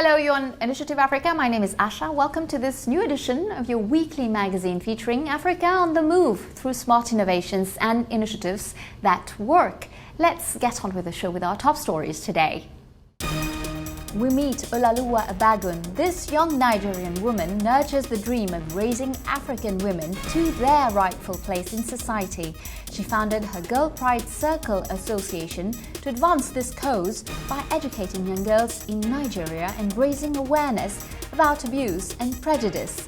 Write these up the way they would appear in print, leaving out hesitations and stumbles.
Hello, you're on Initiative Africa. My name is Asha. Welcome to this new edition of your weekly magazine featuring Africa on the move through smart innovations and initiatives that work. Let's get on with the show with our top stories today. We meet Olaoluwa Abagun. This young Nigerian woman nurtures the dream of raising African women to their rightful place in society. She founded her Girl Pride Circle Association to advance this cause by educating young girls in Nigeria and raising awareness about abuse and prejudice.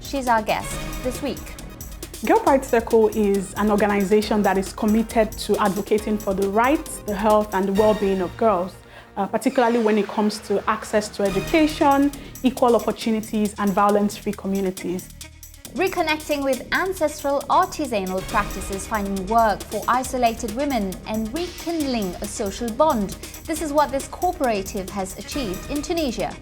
She's our guest this week. Girl Pride Circle is an organization that is committed to advocating for the rights, the health and the well-being of girls. Particularly when it comes to access to education, equal opportunities and violence-free communities. Reconnecting with ancestral artisanal practices, finding work for isolated women and rekindling a social bond. This is what this cooperative has achieved in Tunisia.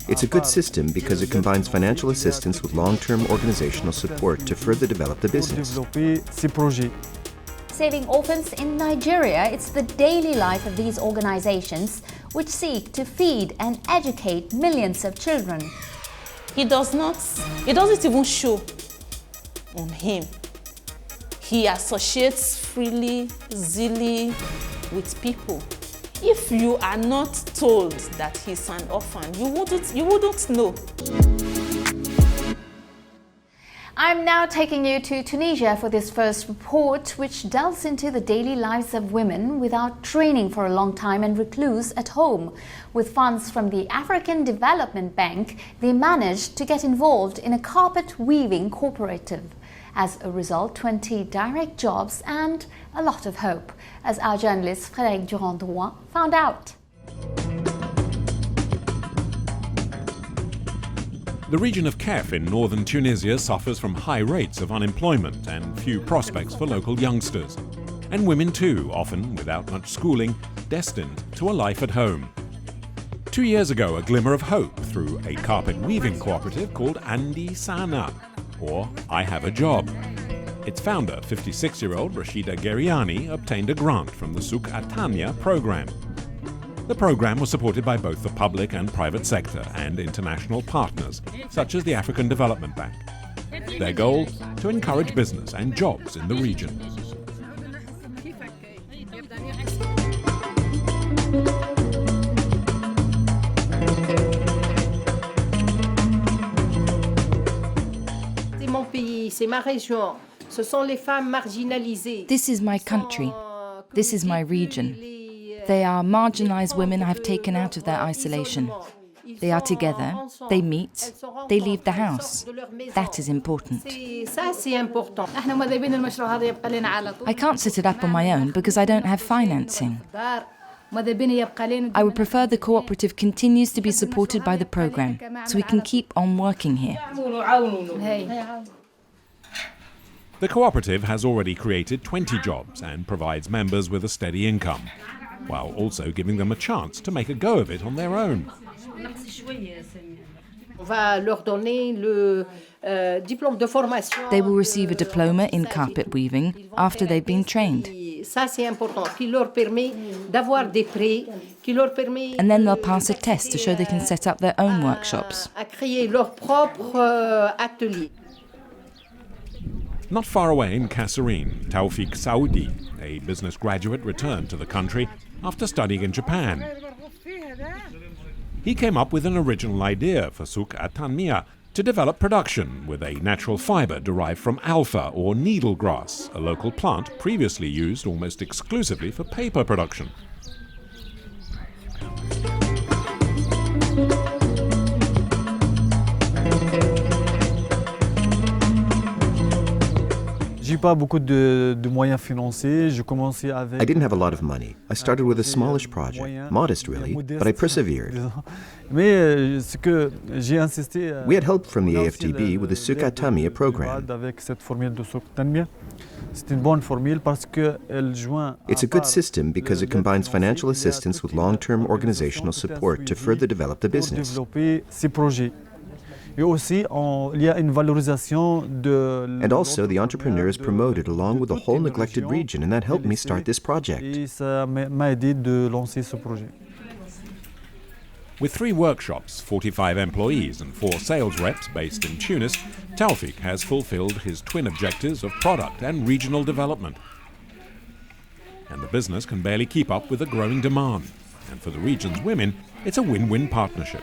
It's a good system because it combines financial assistance with long-term organizational support to further develop the business. Saving orphans in Nigeria, it's the daily life of these organizations which seek to feed and educate millions of children. It doesn't even show on him. He associates freely, easily with people. If you are not told that he's an orphan, you wouldn't know. I'm now taking you to Tunisia for this first report, which delves into the daily lives of women without training for a long time and recluse at home. With funds from the African Development Bank, they managed to get involved in a carpet weaving cooperative. As a result, 20 direct jobs and a lot of hope, as our journalist Frédéric Durand-Drouin found out. The region of Kef in northern Tunisia suffers from high rates of unemployment and few prospects for local youngsters. And women too, often without much schooling, destined to a life at home. 2 years ago, a glimmer of hope through a carpet weaving cooperative called Andi Sana, or I Have a Job. Its founder, 56-year-old Rashida Geriani, obtained a grant from the Souk Atania program. The program was supported by both the public and private sector and international partners, such as the African Development Bank. Their goal? To encourage business and jobs in the region. This is my country. This is my region. They are marginalized women I've taken out of their isolation. They are together, they meet, they leave the house. That is important. I can't set it up on my own because I don't have financing. I would prefer the cooperative continues to be supported by the program, so we can keep on working here. The cooperative has already created 20 jobs and provides members with a steady income, while also giving them a chance to make a go of it on their own. They will receive a diploma in carpet weaving after they've been trained. And then they'll pass a test to show they can set up their own workshops. Not far away in Kasserine, Taufik Saudi, a business graduate, returned to the country after studying in Japan. He came up with an original idea for Souk Atania to develop production with a natural fiber derived from alpha or needle grass, a local plant previously used almost exclusively for paper production. I didn't have a lot of money. I started with a smallish project, modest really, but I persevered. We had help from the AFDB with the Souk Atania program. It's a good system because it combines financial assistance with long-term organizational support to further develop the business. And also, the entrepreneur is promoted along with the whole neglected region, and that helped me start this project. With 3 workshops, 45 employees and 4 sales reps based in Tunis, Taufik has fulfilled his twin objectives of product and regional development. And the business can barely keep up with the growing demand. And for the region's women, it's a win-win partnership.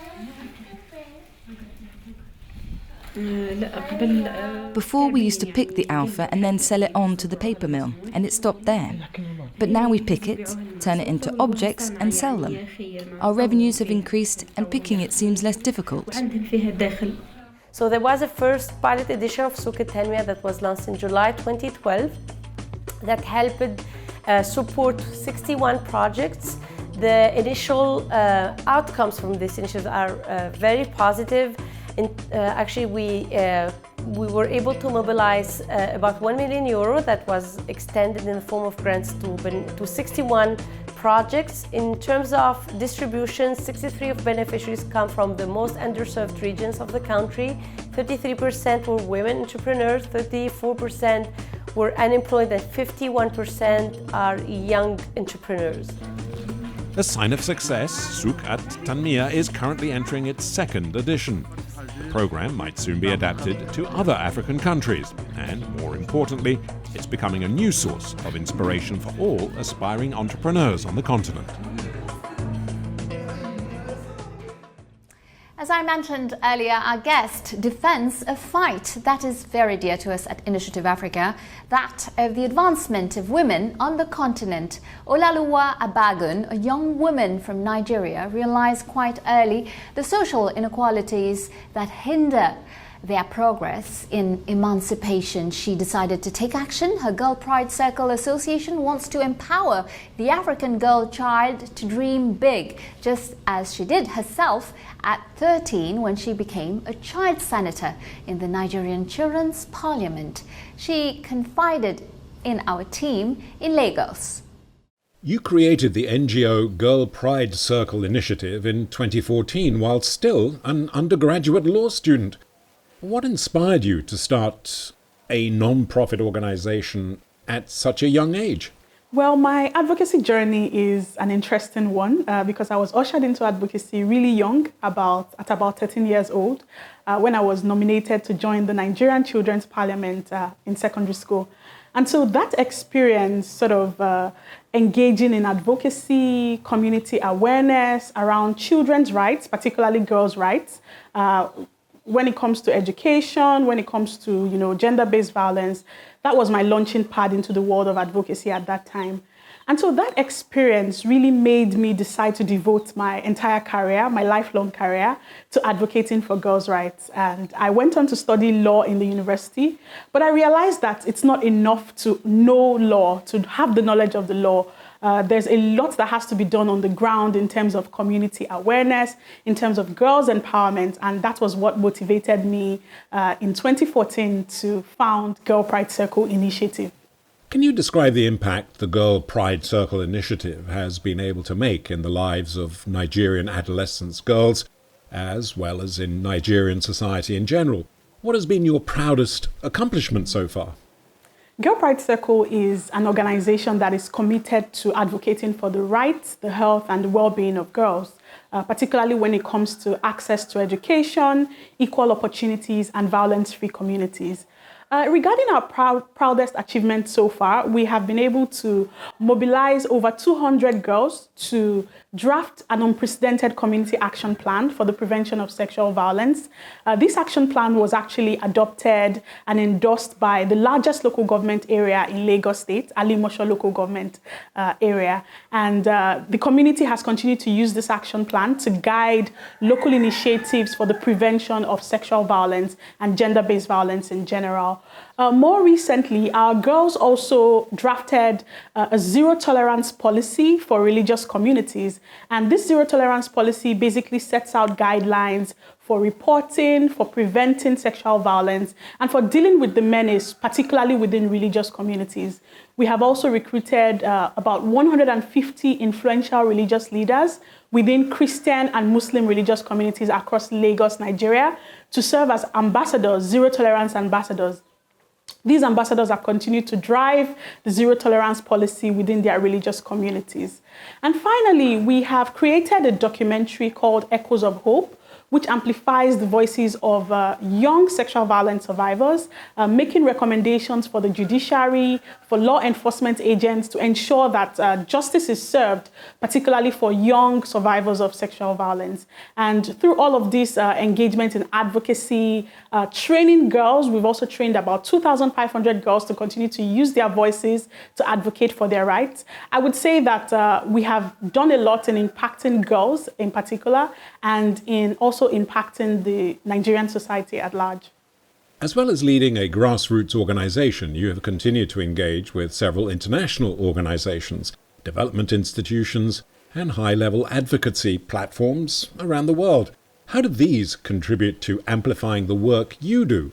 Before we used to pick the alpha and then sell it on to the paper mill, and it stopped there. But now we pick it, turn it into objects and sell them. Our revenues have increased and picking it seems less difficult. So there was a first pilot edition of Souk Tanmia that was launched in July 2012 that helped support 61 projects. The initial outcomes from this initiative are very positive. Actually, we were able to mobilize about €1 million that was extended in the form of grants to 61 projects. In terms of distribution, 63 of beneficiaries come from the most underserved regions of the country. 33% were women entrepreneurs, 34% were unemployed, and 51% are young entrepreneurs. A sign of success, Souk Tanmia is currently entering its 2nd edition. The program might soon be adapted to other African countries, and more importantly, it's becoming a new source of inspiration for all aspiring entrepreneurs on the continent. As I mentioned earlier, our guest defends a fight that is very dear to us at Initiative Africa, that of the advancement of women on the continent. Olaoluwa Abagun, a young woman from Nigeria, realized quite early the social inequalities that hinder their progress in emancipation. She decided to take action. Her Girl Pride Circle Association wants to empower the African girl child to dream big, just as she did herself at 13 when she became a child senator in the Nigerian Children's Parliament. She confided in our team in Lagos. You created the NGO Girl Pride Circle initiative in 2014 while still an undergraduate law student. What inspired you to start a non-profit organization at such a young age? Well, my advocacy journey is an interesting one because I was ushered into advocacy really young, at about 13 years old, when I was nominated to join the Nigerian Children's Parliament in secondary school. And so that experience, sort of engaging in advocacy, community awareness around children's rights, particularly girls' rights, when it comes to education, when it comes to, gender-based violence, that was my launching pad into the world of advocacy at that time. And so that experience really made me decide to devote my entire career, my lifelong career, to advocating for girls' rights. And I went on to study law in the university, but I realized that it's not enough to know law, to have the knowledge of the law. There's a lot that has to be done on the ground in terms of community awareness, in terms of girls' empowerment, and that was what motivated me in 2014 to found Girl Pride Circle Initiative. Can you describe the impact the Girl Pride Circle initiative has been able to make in the lives of Nigerian adolescent girls, as well as in Nigerian society in general? What has been your proudest accomplishment so far? Girl Pride Circle is an organization that is committed to advocating for the rights, the health, and the well-being of girls, particularly when it comes to access to education, equal opportunities, and violence-free communities. Regarding our proudest achievement so far, we have been able to mobilize over 200 girls to draft an unprecedented community action plan for the prevention of sexual violence. This action plan was actually adopted and endorsed by the largest local government area in Lagos State, Alimosho local government area. And the community has continued to use this action plan to guide local initiatives for the prevention of sexual violence and gender-based violence in general. More recently, our girls also drafted a zero-tolerance policy for religious communities. And this zero-tolerance policy basically sets out guidelines for reporting, for preventing sexual violence, and for dealing with the menace, particularly within religious communities. We have also recruited about 150 influential religious leaders within Christian and Muslim religious communities across Lagos, Nigeria, to serve as ambassadors, zero-tolerance ambassadors. These ambassadors have continued to drive the zero tolerance policy within their religious communities. And finally, we have created a documentary called Echoes of Hope, which amplifies the voices of young sexual violence survivors, making recommendations for the judiciary, for law enforcement agents to ensure that justice is served, particularly for young survivors of sexual violence. And through all of this engagement in advocacy, training girls, we've also trained about 2,500 girls to continue to use their voices to advocate for their rights. I would say that we have done a lot in impacting girls in particular, and in also impacting the Nigerian society at large. As well as leading a grassroots organisation, you have continued to engage with several international organisations, development institutions, and high-level advocacy platforms around the world. How do these contribute to amplifying the work you do?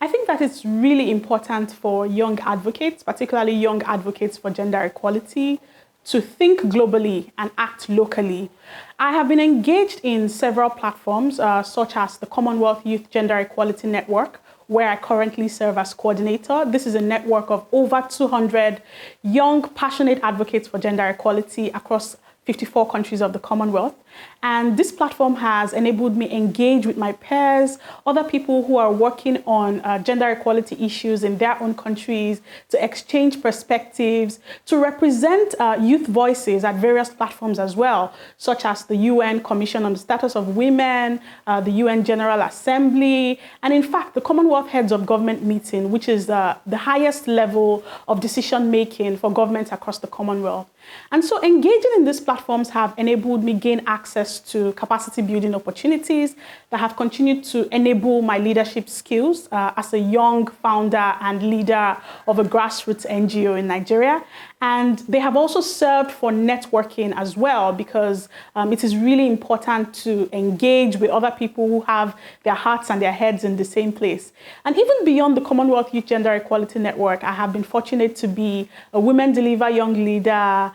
I think that it's really important for young advocates, particularly young advocates for gender equality, to think globally and act locally. I have been engaged in several platforms, such as the Commonwealth Youth Gender Equality Network, where I currently serve as coordinator. This is a network of over 200 young, passionate advocates for gender equality across 54 countries of the Commonwealth. And this platform has enabled me engage with my peers, other people who are working on gender equality issues in their own countries, to exchange perspectives, to represent youth voices at various platforms as well, such as the UN Commission on the Status of Women, the UN General Assembly, and in fact, the Commonwealth Heads of Government meeting, which is the highest level of decision-making for governments across the Commonwealth. And so engaging in these platforms have enabled me gain access to capacity building opportunities that have continued to enable my leadership skills as a young founder and leader of a grassroots NGO in Nigeria. And they have also served for networking as well, because it is really important to engage with other people who have their hearts and their heads in the same place. And even beyond the Commonwealth Youth Gender Equality Network, I have been fortunate to be a Women Deliver Young Leader,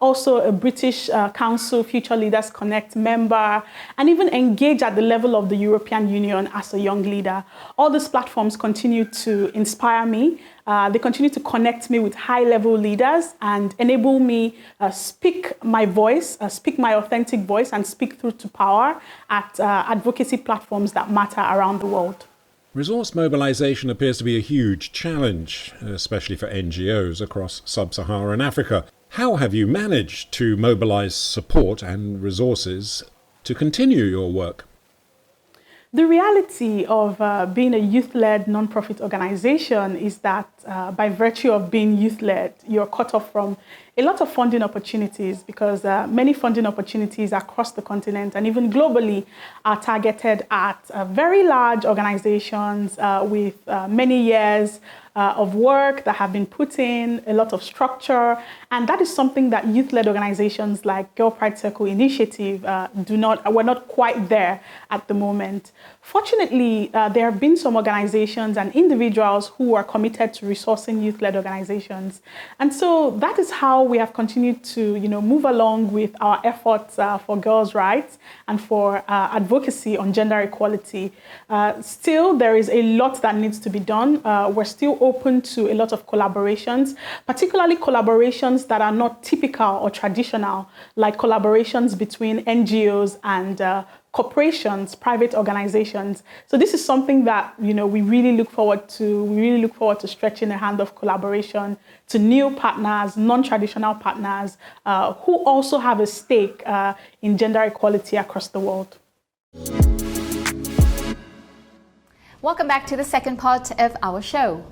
also a British Council Future Leaders Connect member, and even engage at the level of the European Union as a young leader. All these platforms continue to inspire me. They continue to connect me with high-level leaders and enable me speak my voice, speak my authentic voice, and speak through to power at advocacy platforms that matter around the world. Resource mobilization appears to be a huge challenge, especially for NGOs across sub-Saharan Africa. How have you managed to mobilize support and resources to continue your work? The reality of being a youth-led non-profit organization is that by virtue of being youth-led, you're cut off from a lot of funding opportunities, because many funding opportunities across the continent and even globally are targeted at very large organizations with many years of work that have been put in, a lot of structure. And that is something that youth-led organizations like Girl Pride Circle Initiative we're not quite there at the moment. Fortunately, there have been some organizations and individuals who are committed to resourcing youth-led organizations. And so that is how we have continued to move along with our efforts for girls' rights and for advocacy on gender equality. Still, there is a lot that needs to be done. We're still open to a lot of collaborations, particularly collaborations that are not typical or traditional, like collaborations between NGOs and corporations, private organizations. So this is something that we really look forward to. We really look forward to stretching a hand of collaboration to new partners, non-traditional partners who also have a stake in gender equality across the world. Welcome back to the second part of our show.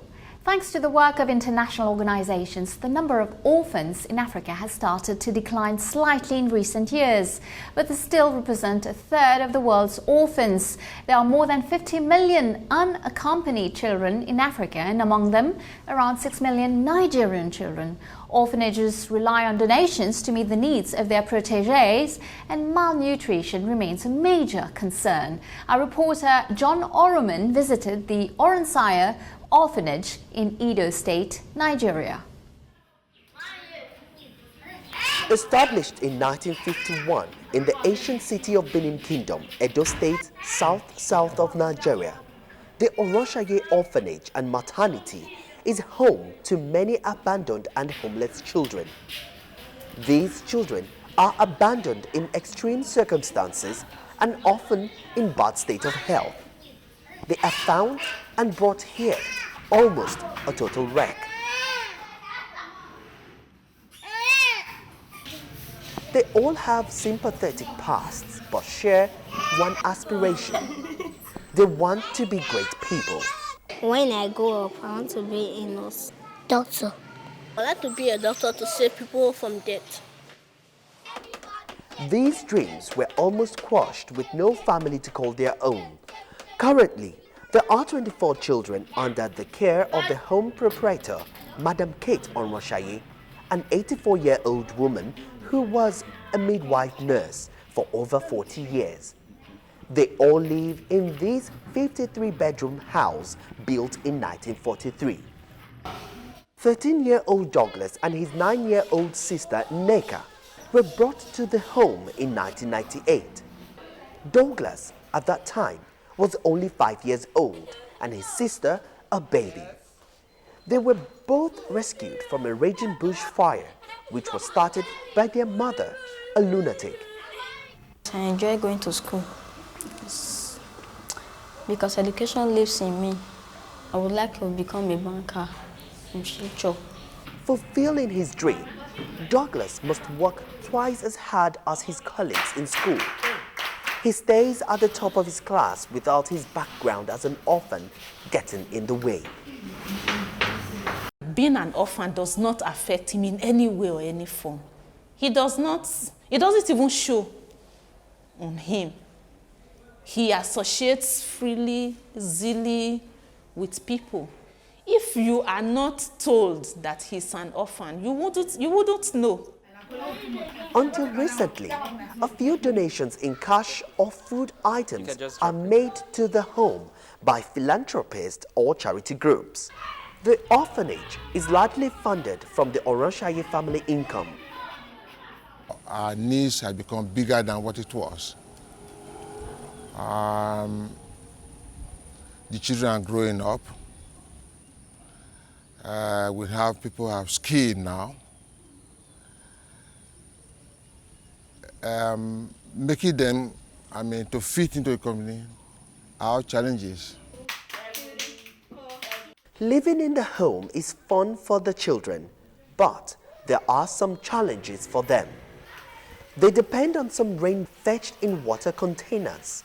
Thanks to the work of international organizations, the number of orphans in Africa has started to decline slightly in recent years, but they still represent a third of the world's orphans. There are more than 50 million unaccompanied children in Africa, and among them, around 6 million Nigerian children. Orphanages rely on donations to meet the needs of their protégés, and malnutrition remains a major concern. Our reporter John Oroman visited the Oransaya Orphanage in Edo State, Nigeria. Established in 1951 in the ancient city of Benin Kingdom, Edo State, south of Nigeria, The Orphanages Orphanage and Maternity is home to many abandoned and homeless children. These children are abandoned in extreme circumstances and often in bad state of health. They are found and brought here, almost a total wreck. They all have sympathetic pasts but share one aspiration. They want to be great people. When I grow up, I want to be a nurse. Doctor. I like to be a doctor to save people from death. These dreams were almost quashed with no family to call their own. Currently, there are 24 children under the care of the home proprietor, Madam Kate Onwashaye, an 84-year-old woman who was a midwife nurse for over 40 years. They all live in this 53-bedroom house built in 1943. 13-year-old Douglas and his 9-year-old sister, Neka, were brought to the home in 1998. Douglas, at that time, was only 5 years old and his sister a baby. They were both rescued from a raging bushfire, which was started by their mother, a lunatic. I enjoy going to school because education lives in me. I would like to become a banker in future. Fulfilling his dream, Douglas must work twice as hard as his colleagues in school. He stays at the top of his class without his background as an orphan getting in the way. Being an orphan does not affect him in any way or any form. It doesn't even show on him. He associates freely, easily with people. If you are not told that he's an orphan, you wouldn't know. Until recently, a few donations in cash or food items are made to the home by philanthropists or charity groups. The orphanage is largely funded from the Oronshaye family income. Our needs have become bigger than what it was. The children are growing up. We have people who have skill now. Making them, to fit into the community, our challenges. Living in the home is fun for the children, but there are some challenges for them. They depend on some rain fetched in water containers.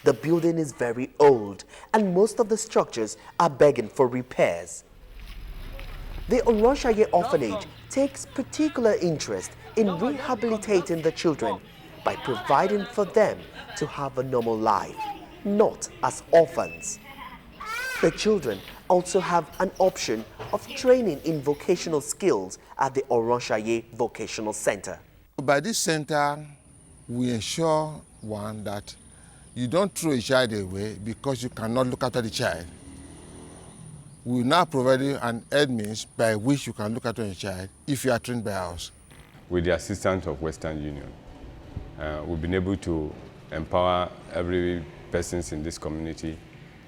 The building is very old and most of the structures are begging for repairs. The Oronshaye Orphanage takes particular interest in rehabilitating the children by providing for them to have a normal life, not as orphans. The children also have an option of training in vocational skills at the Oronshaye Vocational Center. By this center, we ensure, one, that you don't throw a child away because you cannot look after the child. We will now provide you an aid means by which you can look after your child if you are trained by us. With the assistance of Western Union, we've been able to empower every person in this community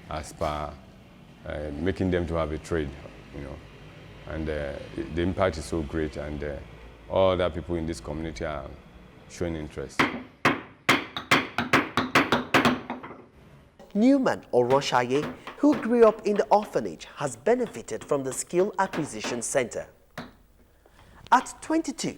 as per making them to have a trade, and the impact is so great, and all other people in this community are showing interest. Newman Oronshaye, who grew up in the orphanage, has benefited from the Skill Acquisition Center. At 22,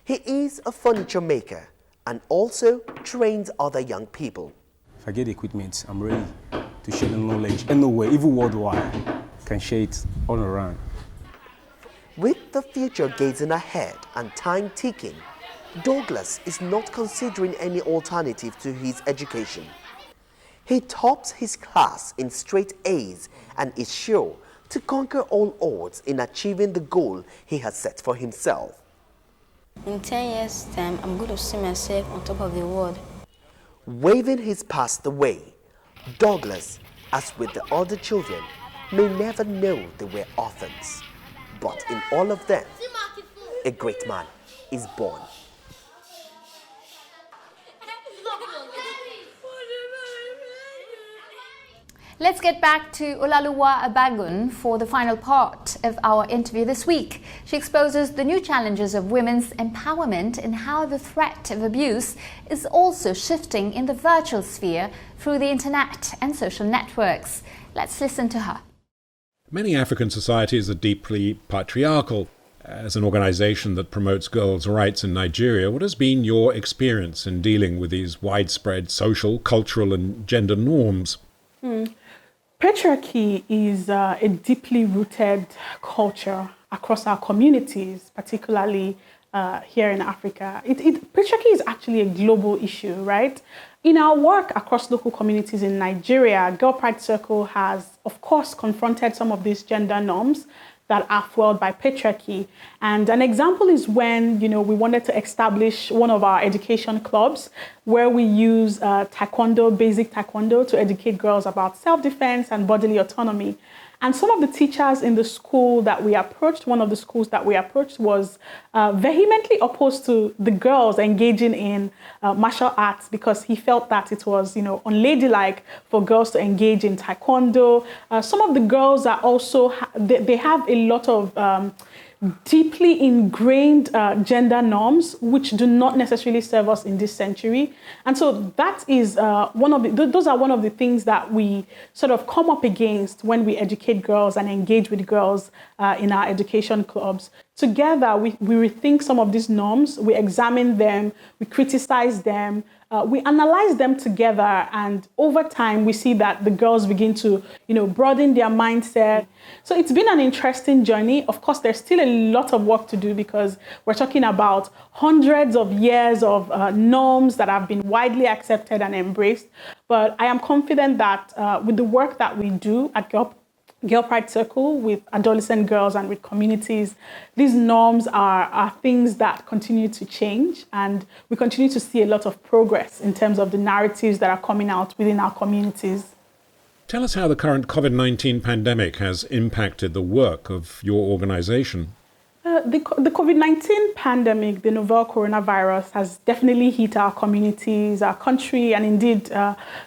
he is a furniture maker and also trains other young people. If I get equipment, I'm ready to share the knowledge anywhere, even worldwide. Can share it all around. With the future gazing ahead and time ticking, Douglas is not considering any alternative to his education. He tops his class in straight A's and is sure to conquer all odds in achieving the goal he has set for himself. In 10 years' time, I'm going to see myself on top of the world. Waving his past away, Douglas, as with the other children, may never know they were orphans. But in all of them, a great man is born. Let's get back to Olaoluwa Abagun for the final part of our interview this week. She exposes the new challenges of women's empowerment and how the threat of abuse is also shifting in the virtual sphere through the internet and social networks. Let's listen to her. Many African societies are deeply patriarchal. As an organisation that promotes girls' rights in Nigeria, what has been your experience in dealing with these widespread social, cultural and gender norms? Patriarchy is a deeply rooted culture across our communities, particularly here in Africa. Patriarchy is actually a global issue, right? In our work across local communities in Nigeria, Girl Pride Circle has, of course, confronted some of these gender norms that are fueled by patriarchy. And an example is when, we wanted to establish one of our education clubs where we use taekwondo, basic taekwondo, to educate girls about self-defense and bodily autonomy. And some of the teachers in the school that we approached, one of the schools that we approached, was vehemently opposed to the girls engaging in martial arts because he felt that it was, unladylike for girls to engage in taekwondo. Some of the girls are also, they have a lot of deeply ingrained gender norms, which do not necessarily serve us in this century. And so that is those are one of the things that we sort of come up against when we educate girls and engage with girls in our education clubs. Together, we rethink some of these norms, we examine them, we criticize them, we analyze them together, and over time we see that the girls begin to, broaden their mindset. So it's been an interesting journey. Of course, there's still a lot of work to do because we're talking about hundreds of years of norms that have been widely accepted and embraced. But I am confident that with the work that we do at Girl Pride Circle with adolescent girls and with communities, these norms are things that continue to change, and we continue to see a lot of progress in terms of the narratives that are coming out within our communities. Tell us how the current COVID-19 pandemic has impacted the work of your organisation. The COVID-19 pandemic, the novel coronavirus, has definitely hit our communities, our country, and indeed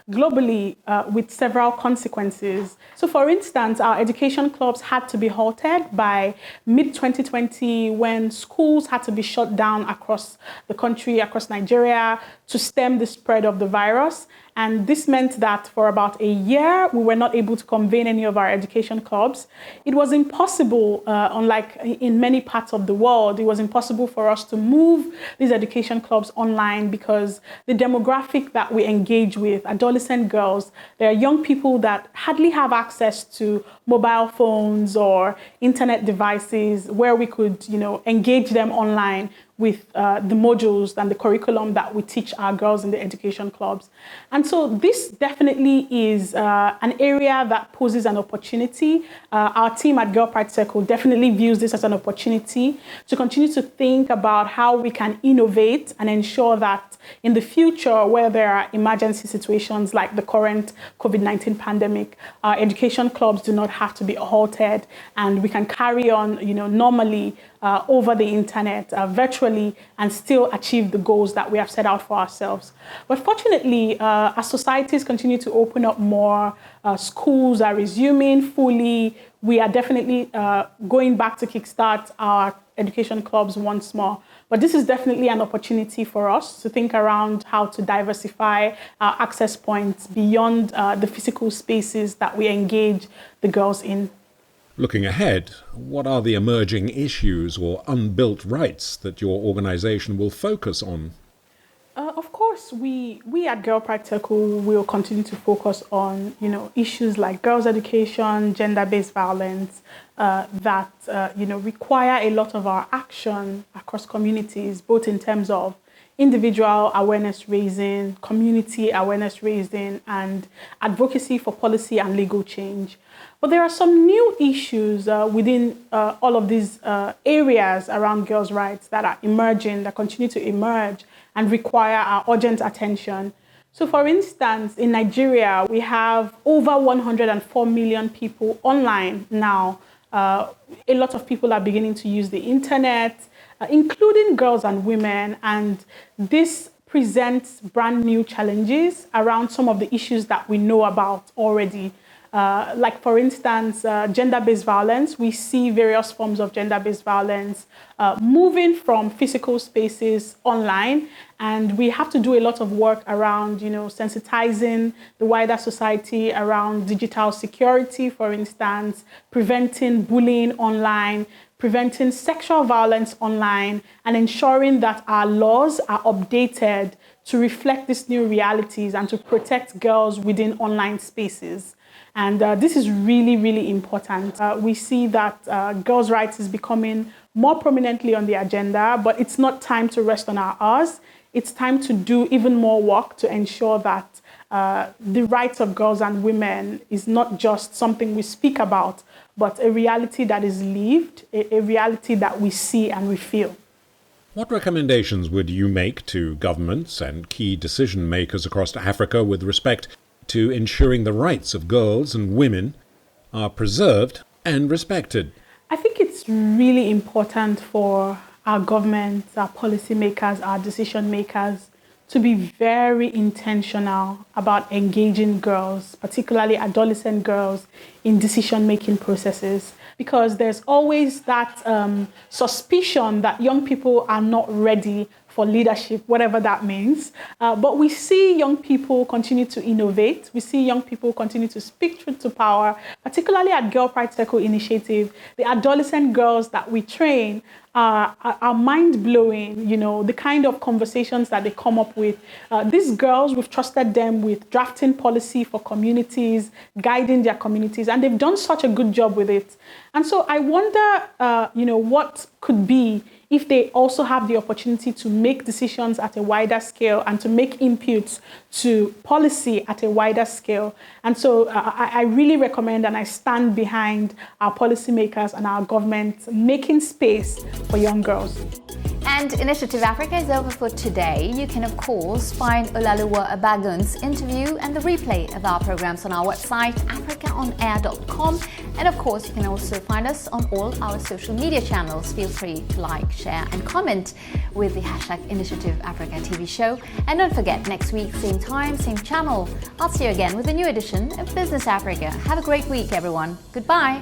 globally with several consequences. So, for instance, our education clubs had to be halted by mid-2020 when schools had to be shut down across the country, across Nigeria, to stem the spread of the virus. And this meant that for about a year, we were not able to convene any of our education clubs. It was impossible, unlike in many parts of the world, it was impossible for us to move these education clubs online because the demographic that we engage with, adolescent girls, they are young people that hardly have access to mobile phones or internet devices where we could, engage them online with the modules and the curriculum that we teach our girls in the education clubs. And so this definitely is an area that poses an opportunity. Our team at Girl Pride Circle definitely views this as an opportunity to continue to think about how we can innovate and ensure that in the future, where there are emergency situations like the current COVID-19 pandemic, our education clubs do not have to be halted, and we can carry on, normally over the internet, virtually, and still achieve the goals that we have set out for ourselves. But fortunately, as societies continue to open up more, schools are resuming fully, we are definitely going back to kickstart our education clubs once more. But this is definitely an opportunity for us to think around how to diversify our access points beyond the physical spaces that we engage the girls in. Looking ahead, what are the emerging issues or unbuilt rights that your organisation will focus on? Of course, we at Girl Pride Circle will continue to focus on, issues like girls' education, gender-based violence that, require a lot of our action across communities, both in terms of individual awareness raising, community awareness raising, and advocacy for policy and legal change. But there are some new issues within all of these areas around girls' rights that are emerging, that continue to emerge and require our urgent attention. So for instance, in Nigeria, we have over 104 million people online now. A lot of people are beginning to use the internet, including girls and women, and this presents brand new challenges around some of the issues that we know about already. Like, for instance, gender-based violence. We see various forms of gender-based violence moving from physical spaces online, and we have to do a lot of work around, sensitizing the wider society around digital security, for instance, preventing bullying online, preventing sexual violence online, and ensuring that our laws are updated to reflect these new realities and to protect girls within online spaces. And this is really, really important. We see that girls' rights is becoming more prominently on the agenda, but it's not time to rest on our oars. It's time to do even more work to ensure that the rights of girls and women is not just something we speak about, but a reality that is lived, a reality that we see and we feel. What recommendations would you make to governments and key decision makers across Africa with respect to ensuring the rights of girls and women are preserved and respected? I think it's really important for our governments, our policymakers, our decision makers to be very intentional about engaging girls, particularly adolescent girls, in decision-making processes, because there's always that suspicion that young people are not ready for leadership, whatever that means. But we see young people continue to innovate. We see young people continue to speak truth to power, particularly at Girl Pride Circle Initiative. The adolescent girls that we train are mind-blowing, the kind of conversations that they come up with. These girls, we've trusted them with drafting policy for communities, guiding their communities, and they've done such a good job with it. And so I wonder, what could be if they also have the opportunity to make decisions at a wider scale and to make inputs to policy at a wider scale. And so I really recommend and I stand behind our policymakers and our government making space for young girls. And Initiative Africa is over for today. You can, of course, find Olaoluwa Abagun's interview and the replay of our programs on our website, africaonair.com. And of course, you can also find us on all our social media channels. Feel free to like, share and comment with the hashtag Initiative Africa TV show. And don't forget, next week, same time, same channel, I'll see you again with a new edition of Business Africa. Have a great week, everyone. Goodbye.